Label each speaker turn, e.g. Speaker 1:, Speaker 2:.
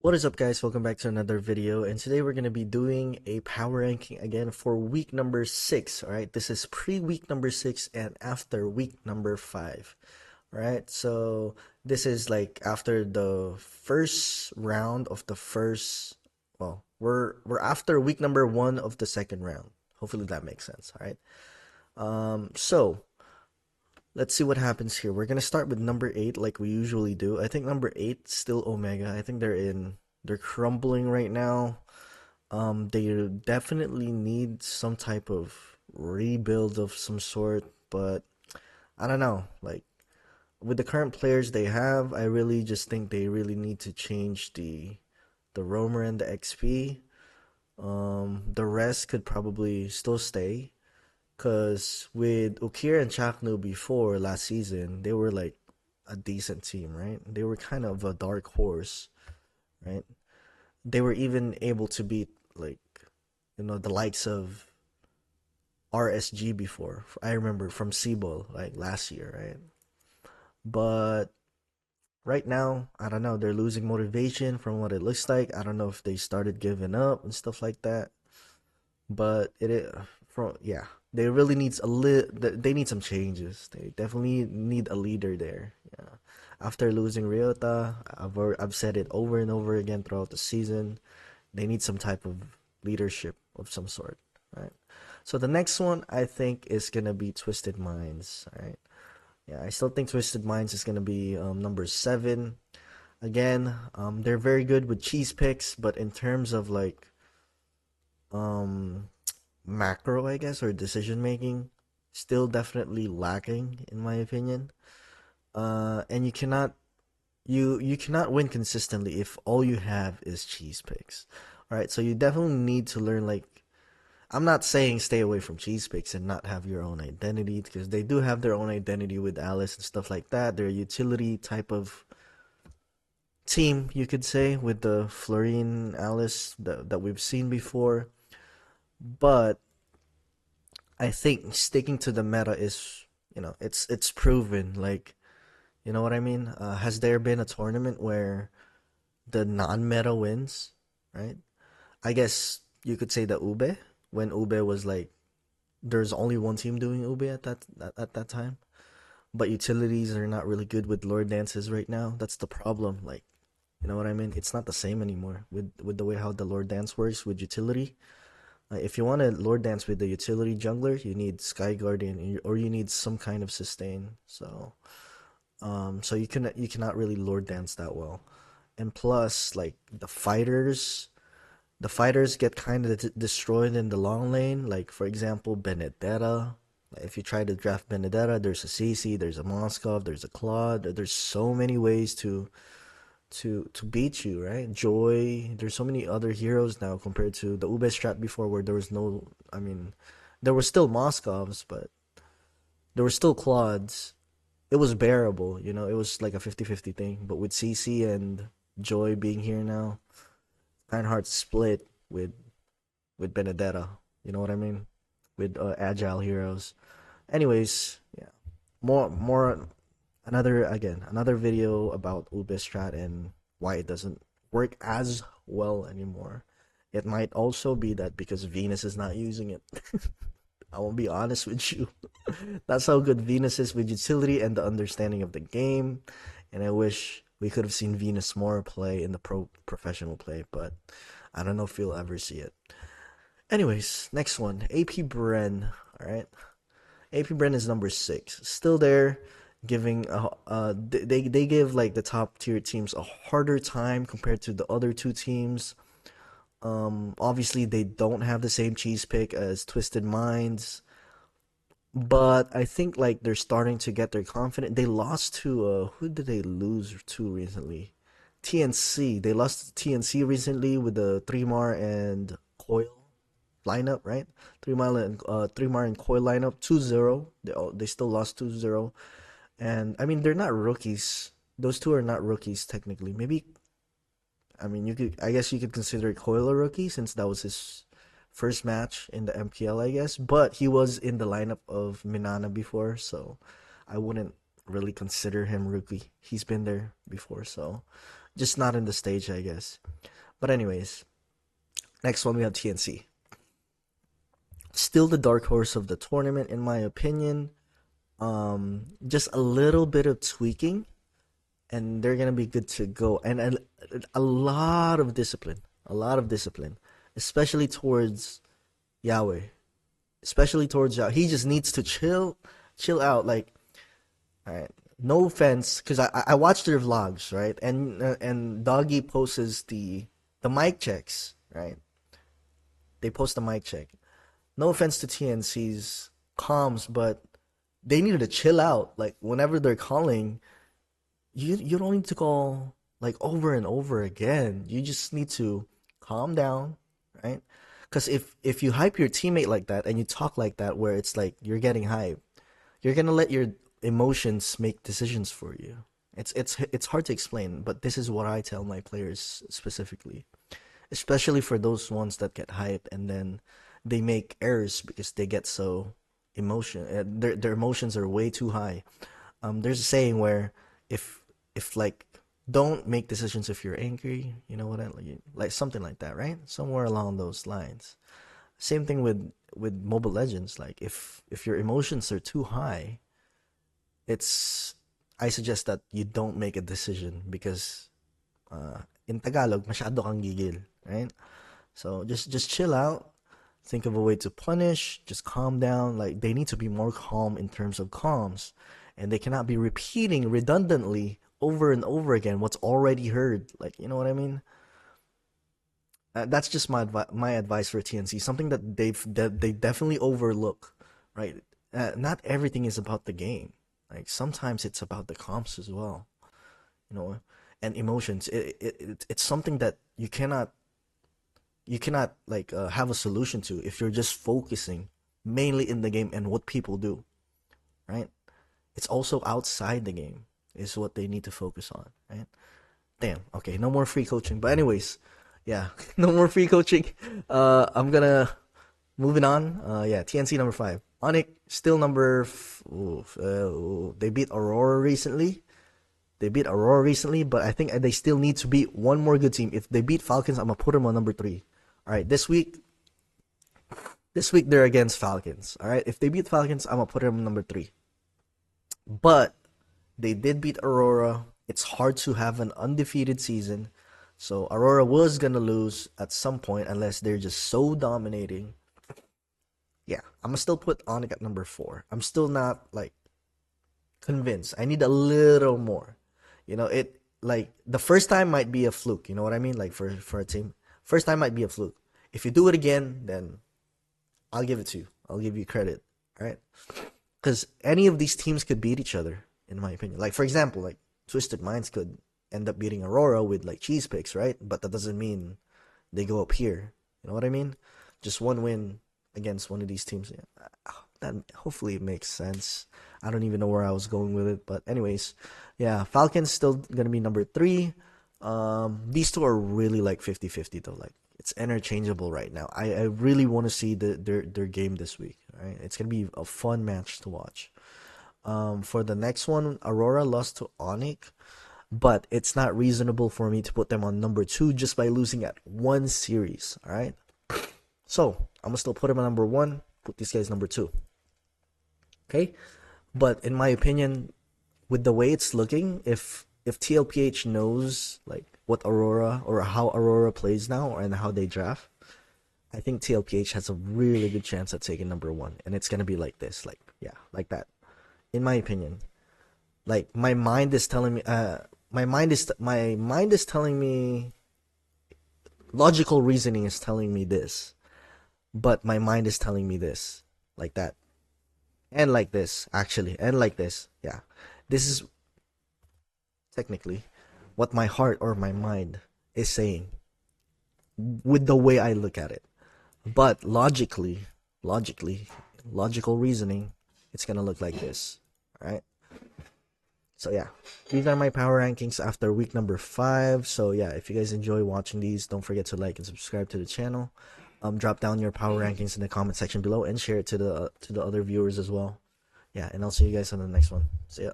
Speaker 1: What is up, guys? Welcome back to another video, and today we're going to be doing a power ranking again for week number 6. All right, this is pre-week number 6 and after week number 5. All right, so this is like after the first round of the first. Well, we're after week number 1 of the second round. Hopefully that makes sense. All right. So let's see what happens here. We're gonna start with number 8 like we usually do. I think number 8 still Omega. I think they're crumbling right now. They definitely need some type of rebuild of some sort, but I don't know. Like with the current players they have, I really just think they really need to change the roamer and the XP. The rest could probably still stay. Cause with Ukir and Chaknu before last season, they were like a decent team, right? They were kind of a dark horse, right? They were even able to beat like the likes of RSG before. I remember from Seaball like last year, right? But right now, I don't know. They're losing motivation from what it looks like. I don't know if they started giving up and stuff like that. But from yeah, they really needs a they need some changes. They definitely need a leader there. Yeah. After losing Ryota, I've said it over and over again throughout the season. They need some type of leadership of some sort, right? So the next one I think is gonna be Twisted Minds, right? Yeah, I still think Twisted Minds is gonna be number 7. Again, they're very good with cheese picks, but in terms of like um macro, I guess, or decision making, still definitely lacking in my opinion. And you cannot win consistently if all you have is cheese picks. All right, so you definitely need to learn. Like, I'm not saying stay away from cheese picks and not have your own identity, because they do have their own identity with Alice and stuff like that. They're a utility type of team, you could say, with the Florine Alice that we've seen before. But I think sticking to the meta is, it's proven. Like, you know what I mean? Has there been a tournament where the non-meta wins, right? I guess you could say the Ube, when Ube was like, there's only one team doing Ube at that time. But utilities are not really good with Lord Dances right now. That's the problem. Like, you know what I mean? It's not the same anymore with the way how the Lord Dance works with utility. If you want to Lord Dance with the utility jungler, you need Sky Guardian or you need some kind of sustain. So you cannot really Lord Dance that well. And plus, like the fighters get kind of destroyed in the long lane. Like for example, Benedetta. If you try to draft Benedetta, there's a CC, there's a Moskov, there's a Claude. There's so many ways to beat you, right? Joy. There's so many other heroes now compared to the Ube strat before, where there was no. I mean, there were still Moskovs, but there were still Claudes. It was bearable, It was like a 50-50 thing. But with CC and Joy being here now, kind of hard to split with Benedetta. You know what I mean? With agile heroes. Anyways, yeah. More another video about Ubistrat and why it doesn't work as well anymore. It might also be that because Venus is not using it. I won't be honest with you. That's how good Venus is with utility and the understanding of the game. And I wish we could have seen Venus more play in the professional play, but I don't know if you'll ever see it. Anyways, next one, AP Bren. All right, AP Bren is number 6, still there, giving they give like the top tier teams a harder time compared to the other two teams. Obviously they don't have the same cheese pick as Twisted Minds, but I think like they're starting to get their confidence. They lost to who did they lose to recently? TNC. They lost to TNC recently with the 3 Mar and Coil lineup, right? 3 Mar and Coil lineup 2-0. They still lost 2-0. And I mean they're not rookies. Those two are not rookies technically. Maybe I mean I guess you could consider Coil a rookie since that was his first match in the MPL, I guess. But he was in the lineup of Minana before, so I wouldn't really consider him rookie. He's been there before, so just not in the stage, I guess. But anyways, next one we have TNC. Still the dark horse of the tournament, in my opinion. Just a little bit of tweaking, and they're gonna be good to go. And a lot of discipline, especially towards Yahweh, especially towards Yahweh. He just needs to chill out. Like, all right, no offense, because I watched their vlogs, right? And Doggy posts the mic checks, right? They post the mic check. No offense to TNC's comms, but they needed to chill out. Like whenever they're calling, you don't need to call like over and over again. You just need to calm down, right? Because if you hype your teammate like that and you talk like that, where it's like you're getting hyped, you're gonna let your emotions make decisions for you. It's hard to explain, but this is what I tell my players specifically, especially for those ones that get hyped and then they make errors because they get so their emotions are way too high. There's a saying where if like don't make decisions if you're angry, you know what I like something like that, right? Somewhere along those lines. Same thing with Mobile Legends. Like if your emotions are too high, it's I suggest that you don't make a decision because in Tagalog, masyado kang gigil, right? So just chill out. Think of a way to punish. Just calm down. Like they need to be more calm in terms of comms, and they cannot be repeating redundantly over and over again what's already heard. Like you know what I mean? That's just my advice for TNC. Something that they definitely overlook, right? Not everything is about the game. Like sometimes it's about the comps as well, you know, and emotions. It's something that you cannot like have a solution to if you're just focusing mainly in the game and what people do, right? It's also outside the game is what they need to focus on, right? Damn. Okay, no more free coaching. But anyways, yeah, no more free coaching. I'm gonna moving on. Yeah, TNC number 5. Onyx still they beat Aurora recently. But I think they still need to beat one more good team. If they beat Falcons, I'm gonna put them on number 3. All right, this week they're against Falcons. All right, if they beat Falcons, I'm gonna put them on number 3. But they did beat Aurora. It's hard to have an undefeated season, so Aurora was gonna lose at some point unless they're just so dominating. Yeah, I'm gonna still put Onyx at number 4. I'm still not like convinced. I need a little more. You know, it like the first time might be a fluke. You know what I mean? Like for a team, first time might be a fluke. If you do it again, then I'll give it to you. I'll give you credit. All right, because any of these teams could beat each other, in my opinion. Like for example, like Twisted Minds could end up beating Aurora with like cheese picks, right? But that doesn't mean they go up here. You know what I mean? Just one win against one of these teams. Yeah. That hopefully it makes sense. I don't even know where I was going with it, but anyways, yeah, Falcons still gonna be number 3. These two are really like 50-50 though. Like it's interchangeable right now. I really want to see their game this week. Right, it's gonna be a fun match to watch. For the next one, Aurora lost to Onyx, but it's not reasonable for me to put them on number 2 just by losing at one series. All right, so I'm gonna still put them on number 1. Put these guys number 2. Okay, but in my opinion, with the way it's looking, if TLPH knows like what Aurora or how Aurora plays now and how they draft, I think TLPH has a really good chance at taking number 1, and it's gonna be like this, like yeah, like that. In my opinion, like my mind is telling me, my mind is telling me, logical reasoning is telling me this, but my mind is telling me this, like that. And like this, actually, and like this. Yeah, this is technically what my heart or my mind is saying with the way I look at it. But logical reasoning, it's gonna look like this. All right. So yeah, these are my power rankings after week number 5. So yeah, if you guys enjoy watching these, don't forget to like and subscribe to the channel. Drop down your power rankings in the comment section below and share it to the other viewers as well. Yeah, and I'll see you guys on the next one. See ya.